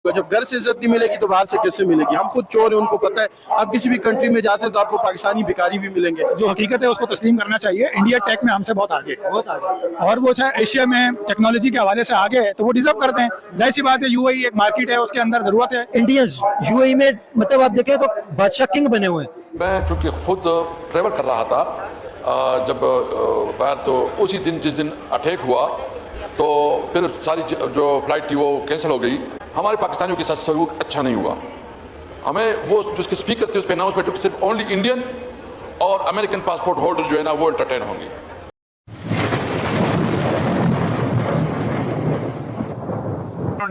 जब घर से इज्जत नहीं मिलेगी तो बाहर से कैसे मिलेगी। हम खुद चोर हैं, उनको पता है। आप किसी भी कंट्री में जाते हैं तो आपको पाकिस्तानी भिखारी भी मिलेंगे। जो हकीकत है उसको तस्लीम करना चाहिए। इंडिया टेक में हमसे बहुत आगे और वो चाहे एशिया में टेक्नोलॉजी के हवाले से आगे है तो वो डिजर्व करते हैं। जाहिर सी बात है, यूएई एक मार्केट है, उसके अंदर जरूरत है। इंडियंस यूएई में मतलब आप देखें तो बादशाह किंग बने हुए हैं। मैं चूँकि खुद ट्रेवल कर रहा था जब तो उसी दिन जिस दिन अटैक हुआ तो फिर सारी जो फ्लाइट थी वो कैंसिल हो गई। हमारे पाकिस्तानियों के साथ सलूक अच्छा नहीं हुआ। हमें वो जो उसके स्पीकर थे उस पर अनाउंसमेंट सिर्फ ओनली इंडियन और अमेरिकन पासपोर्ट होल्डर जो है ना वो एंटरटेन होंगे।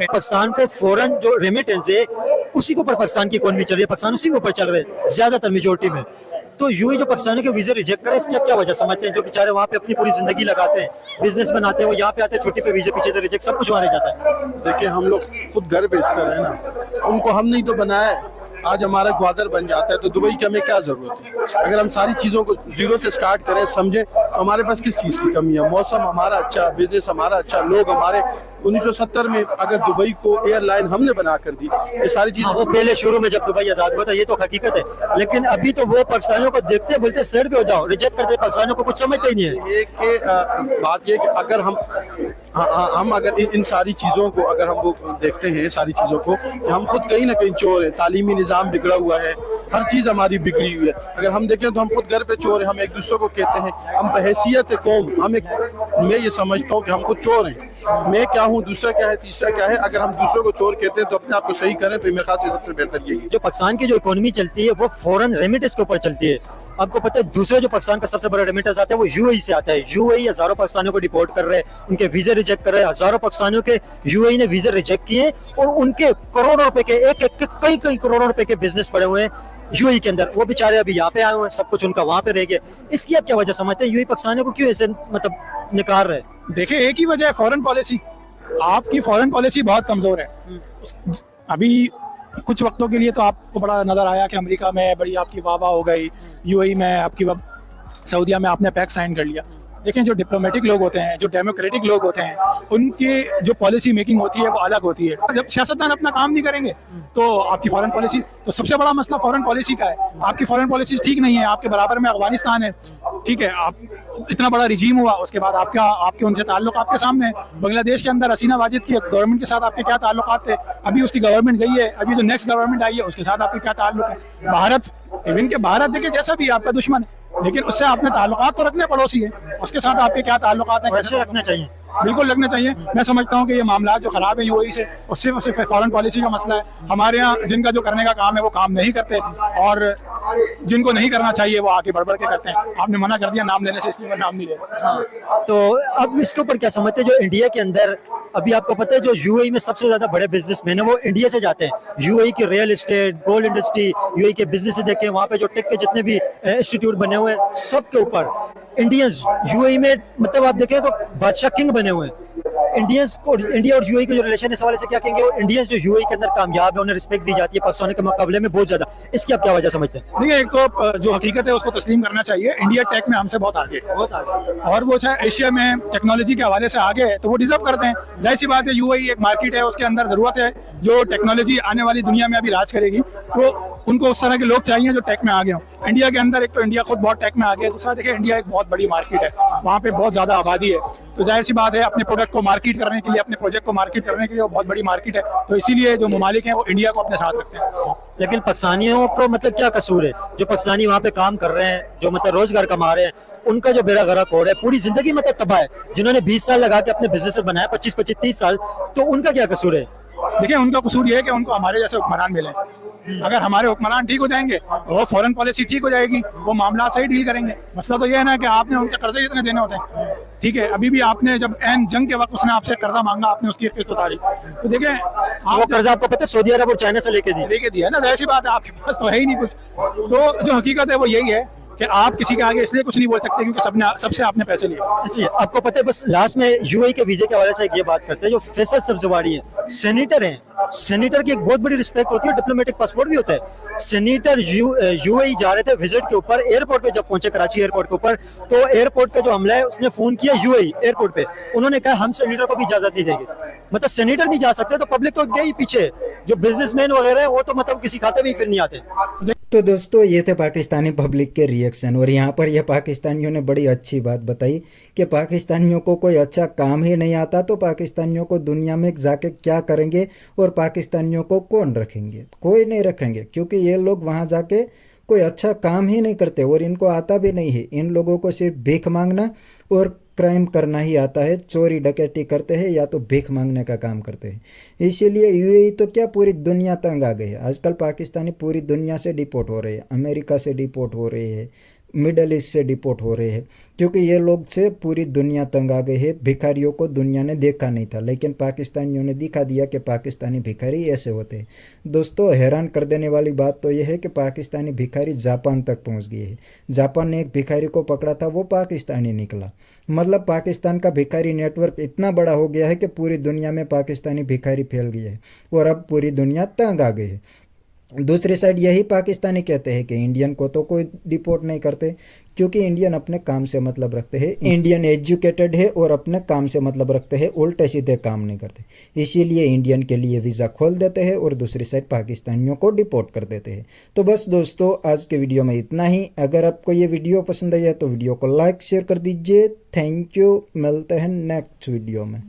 पाकिस्तान को फौरन जो रेमिटेंस है उसी के ऊपर पाकिस्तान की इकोनॉमी चल रही है, पाकिस्तान उसी के ऊपर चल रहे हैं ज्यादातर मेजोरिटी में। तो यूएई जो पाकिस्तान के वीजे रिजेक्ट करे, इसकी आप क्या वजह समझते हैं? जो बेचारे वहाँ पे अपनी पूरी जिंदगी लगाते हैं, बिजनेस बनाते हैं, वो यहाँ पे आते हैं छुट्टी पे, वीजे पीछे से रिजेक्ट, सब कुछ वहाँ रह जाता है। देखिए, हम लोग खुद घर बेचते रहे ना, उनको हम नहीं तो बनाया है। आज हमारा ग्वादर बन जाता है तो दुबई की हमें क्या जरूरत है? अगर हम सारी चीज़ों को जीरो से स्टार्ट करें, समझें, तो हमारे पास किस चीज़ की कमी है? मौसम हमारा अच्छा, बिजनेस हमारा अच्छा, लोग हमारे। 1970 में अगर दुबई को एयरलाइन हमने बना कर दी, ये सारी चीज़ वो पहले शुरू में जब दुबई आजाद हुआ था, ये तो हकीकत है। लेकिन अभी तो वो पाकिस्तानियों को देखते बोलते साइड पे हो जाओ, रिजेक्ट करते, पाकिस्तानियों को कुछ समझते ही नहीं है। बात ये कि अगर हम अगर इन सारी चीज़ों को अगर हम वो देखते हैं, सारी चीज़ों को, हम खुद कहीं ना कहीं चोर हैं। तालीमी निज़ाम बिगड़ा हुआ है, हर चीज़ हमारी बिगड़ी हुई है। अगर हम देखें तो हम खुद घर पे चोर हैं। हम एक दूसरे को कहते हैं, हम बहैसियत कौम, मैं ये समझता हूँ कि हम खुद चोर हैं। मैं क्या हूँ, दूसरा क्या है, तीसरा क्या है। अगर हम दूसरे को चोर कहते हैं तो अपने आप को सही करें, तो मेरे ख्याल से सबसे बेहतर यही है। जो पाकिस्तान की जो इकोनॉमी चलती है वो फॉरेन रेमिटेंस के ऊपर चलती है। आपको पता है दूसरे जो पाकिस्तान का सबसे बड़ा रेमिटेंस आता है वो यूएई से आता है। यूएई हजारों पाकिस्तानियों को डिपोर्ट कर रहे हैं, उनके वीजे रिजेक्ट कर रहे हैं। हजारों पाकिस्तानियों के यूएई ने वीजे रिजेक्ट किए और उनके करोड़ों रुपए के कई करोड़ों रुपए के बिजनेस पड़े हुए हैं यूएई के अंदर। वो बेचारे अभी यहाँ पे आए हुए हैं, सब कुछ उनका वहां पे रह गया। इसकी आप क्या वजह समझते हैं? यूएई पाकिस्तानियों को क्यों ऐसे मतलब निकाल रहे हैं? देखिए, एक ही वजह है, फॉरेन पॉलिसी। आपकी फॉरेन पॉलिसी बहुत कमजोर है। अभी कुछ वक्तों के लिए तो आपको बड़ा नजर आया कि अमेरिका में बड़ी आपकी वाह वाह हो गई, यूएई में आपकी, सऊदीया में आपने पैक्ट साइन कर लिया। देखें, जो डिप्लोमेटिक लोग होते हैं, जो डेमोक्रेटिक लोग होते हैं, उनकी जो पॉलिसी मेकिंग होती है वो अलग होती है। जब सियासतदान अपना काम नहीं करेंगे तो आपकी फॉरेन पॉलिसी, तो सबसे बड़ा मसला फॉरेन पॉलिसी का है। आपकी फॉरेन पॉलिसी ठीक नहीं है। आपके बराबर में अफगानिस्तान है, ठीक है, आप इतना बड़ा रिजीम हुआ, उसके बाद आपके उनसे ताल्लुक आपके सामने है। बांग्लादेश के अंदर हसीना वाजिद की गवर्नमेंट के साथ आपके क्या ताल्लुकात थे? अभी उसकी गवर्नमेंट गई है, अभी जो नेक्स्ट गवर्नमेंट आई है उसके साथ आपके क्या ताल्लुक है? भारत, इवन के भारत देखिए जैसा भी आपका दुश्मन है, लेकिन उससे आपने ताल्लुकात तो रखने, पड़ोसी है, उसके साथ आपके क्या ताल्लुकात हैं? कैसे रखना चाहिए? बिल्कुल रखना चाहिए। मैं समझता हूँ कि ये मामला जो खराब है यूएई से, उससे सिर्फ फॉरेन पॉलिसी का मसला है। हमारे यहाँ जिनका जो करने का काम है वो काम नहीं करते, और जिनको नहीं करना चाहिए वो आके बढ़ के करते हैं। आपने मना कर दिया नाम लेने से, इसलिए मैं नाम नहीं ले रहा। हाँ, तो अब इसके ऊपर क्या समझते हैं? जो इंडिया के अंदर अभी आपको पता है जो यूएई में सबसे ज्यादा बड़े बिजनेसमैन है वो इंडिया से जाते हैं। यूएई की real estate, gold industry, UAE के बिजनेस देखें, वहाँ पे जो टेक के जितने भी इंस्टीट्यूट बने हुए हैं, सब के ऊपर इंडियंस यूएई में मतलब आप देखें तो बादशाह किंग बने हुए हैं। इंडियंस को, इंडिया और यूएई के जो रिलेशन इस हवाले से क्या कहेंगे? इंडियंस जो यूएई के अंदर कामयाब है, उन्हें रिस्पेक्ट दी जाती है पाकिस्तान के मुकाबले में बहुत ज्यादा। इसकी आप क्या वजह समझते हैं? देखिए, एक तो जो हकीकत है उसको तस्लीम करना चाहिए। इंडिया टेक में हमसे बहुत आगे, और वो चाहे एशिया में टेक्नोलॉजी के हवाले से आगे है तो वो डिजर्व करते हैं। जाहिर सी बात है, यूएई एक मार्केट है, उसके अंदर जरूरत है। जो टेक्नोलॉजी आने वाली दुनिया में अभी राज करेगी, तो उनको उस तरह के लोग चाहिए जो टेक में आगे हों। इंडिया के अंदर एक तो इंडिया खुद बहुत टेक में आ गया, दूसरा देखिए इंडिया एक बहुत बड़ी मार्केट है, वहाँ पे बहुत ज्यादा आबादी है। तो जाहिर सी बात है, अपने प्रोडक्ट को मार्केट करने के लिए, अपने प्रोजेक्ट को मार्केट करने के लिए वो बहुत बड़ी मार्केट है। तो इसीलिए जो ममालिक हैं वो इंडिया को अपने साथ रखते हैं। लेकिन पाकिस्तानियों को मतलब क्या कसूर है? जो पाकिस्तानी वहाँ पे काम कर रहे हैं, जो मतलब रोजगार कमा रहे हैं, उनका जो बेड़ा गर्क हो रहा है, पूरी जिंदगी मतलब तबाह है। जिन्होंने 20 साल लगा के अपने बिजनेस बनाया, 25-25, 30 साल, तो उनका क्या कसूर है? देखिए, उनका कसूर ये है कि उनको हमारे जैसे हुक्मरान मिले। अगर हमारे हुक्मरान ठीक हो जाएंगे, वो फॉरेन पॉलिसी ठीक हो जाएगी, वो मामला सही डील करेंगे। मसला तो ये है ना कि आपने उनके कर्जे इतने देने होते हैं, ठीक है। अभी भी आपने जब एन जंग के वक्त उसने आपसे कर्जा मांगा, आपने उसकी किस्त उतारी, तो देखें वो कर्जा आपको पता है सऊदी अरब और चाइना से लेके दिया ना। ऐसी बात है, आपके पास तो है ही नहीं कुछ। तो जो हकीकत है वो यही है कि आप किसी के आगे इसलिए कुछ नहीं बोल सकते क्योंकि सबसे आपने पैसे लिए। इसलिए आपको पता है, बस लास्ट में यूएई के वीजे के हवाले से ये बात करते हैं, जो फैसल सब्जवारी है, सेनेटर हैं, सेनेटर की एक बहुत बड़ी रिस्पेक्ट होती है, डिप्लोमेटिक पासपोर्ट भी होता है। सेनेटर यूएई जा रहे थे विजिट के ऊपर, एयरपोर्ट पे जब पहुंचे कराची एयरपोर्ट के ऊपर, तो एयरपोर्ट का जो हमला है उसने फोन किया यूएई एयरपोर्ट पे, उन्होंने कहा हम सेनेटर को भी इजाजत नहीं देंगे। मतलब सेनेटर नहीं जा सकते, तो पब्लिक तो गई पीछे, जो बिजनेसमैन वगैरह है वो तो मतलब किसी खाते में ही फिर नहीं आते। तो दोस्तों ये थे पाकिस्तानी पब्लिक के रिएक्शन, और यहाँ पर ये पाकिस्तानियों ने बड़ी अच्छी बात बताई कि पाकिस्तानियों को कोई अच्छा काम ही नहीं आता तो पाकिस्तानियों को दुनिया में जाके क्या करेंगे, और पाकिस्तानियों को कौन रखेंगे, कोई नहीं रखेंगे, क्योंकि ये लोग वहाँ जाके कोई अच्छा काम ही नहीं करते और इनको आता भी नहीं है। इन लोगों को सिर्फ भीख मांगना और क्राइम करना ही आता है, चोरी डकैती करते हैं या तो भीख मांगने का काम करते हैं। इसीलिए यूएई तो क्या पूरी दुनिया तंग आ गई है। आजकल पाकिस्तानी पूरी दुनिया से डिपोर्ट हो रहे हैं, अमेरिका से डिपोर्ट हो रहे हैं, मिडल ईस्ट से डिपोर्ट हो रहे हैं, क्योंकि ये लोग से पूरी दुनिया तंग आ गई है। भिखारियों को दुनिया ने देखा नहीं था, लेकिन पाकिस्तानियों ने दिखा दिया कि पाकिस्तानी भिखारी ऐसे होते हैं। दोस्तों हैरान कर देने वाली बात तो यह है कि पाकिस्तानी भिखारी जापान तक पहुंच गए हैं। जापान ने एक भिखारी को पकड़ा था, वो पाकिस्तानी निकला। मतलब पाकिस्तान का भिखारी नेटवर्क इतना बड़ा हो गया है कि पूरी दुनिया में पाकिस्तानी भिखारी फैल गया है और अब पूरी दुनिया तंग आ गई है। दूसरी साइड यही पाकिस्तानी कहते हैं कि इंडियन को तो कोई डिपोर्ट नहीं करते, क्योंकि इंडियन अपने काम से मतलब रखते हैं, इंडियन एजुकेटेड है और अपने काम से मतलब रखते हैं, उल्टे सीधे काम नहीं करते। इसीलिए इंडियन के लिए वीज़ा खोल देते हैं और दूसरी साइड पाकिस्तानियों को डिपोर्ट कर देते हैं। तो बस दोस्तों आज के वीडियो में इतना ही। अगर आपको ये वीडियो पसंद आई है तो वीडियो को लाइक शेयर कर दीजिए। थैंक यू, मिलते हैं नेक्स्ट वीडियो में।